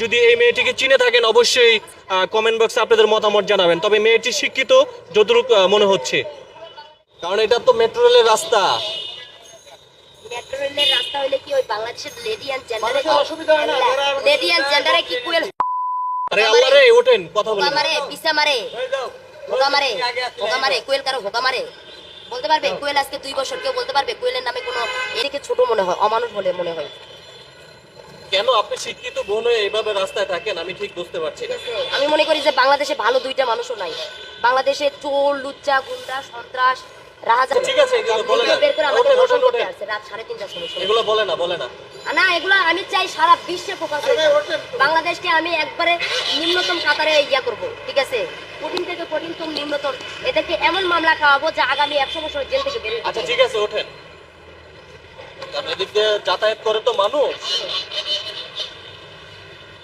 যদি এই মেয়েটিকে চিনে থাকেন অবশ্যই কমেন্ট বক্সে আপনাদের মতামত জানাবেন। তবে মেয়েটি শিক্ষিত যতটুকু মনে হচ্ছে, কারণ এটা তো মেট্রো রেলের রাস্তা। মেট্রো রেলের রাস্তা হইলে কি ওই বাংলাদেশের লেডি এন্ড জেন্ডারে লেডি এন্ড জেন্ডারে কি কুয়েল আরে আল্লাহ রে ওঠেন কথা বলেন। হোগা মারে পিসা মারে হোগা মারে কোয়েল কারো হোগা মারে বলতে পারবে? কোয়েল আজকে 2 বছর কেউ বলতে পারবে কোয়েলের নামে কোনো এদিকে ছোট মনে হয়, অমানুষ বলে মনে হয়? কেন আপনি শিক্ষিত বোন হয়ে এইভাবে রাস্তায় থাকেন আমি ঠিক বুঝতে পারছি না। আমি মনে করি যে বাংলাদেশে ভালো দুইটা মানুষও নাই। বাংলাদেশে চোর, লুচ্চা, গুন্ডা, সন্ত্রাস, রাজা। ঠিক আছে, এগুলো বলে না। বের করে আমাকে ওঠেন, ধর্ষণ ওঠেন, করতে ওঠেন। আসছে রাত 3:30টার সময়। এগুলো বলে না, বলে না। না, এগুলো আমি চাই সারা বিশ্বে ফোকাস হোক। বাংলাদেশকে আমি একবারে নিম্নতম কাতারে ইয়া করব, ঠিক আছে? কঠিন থেকে কঠিনতম নিম্নতম, এদেরকে এমন মামলা খাওয়াবো যা আগামী 100 বছর জেল থেকে বেরিয়ে আচ্ছা ঠিক আছে ওঠেন। কারণ এদিক দিয়ে যাতায়াত করে তো মানুষ।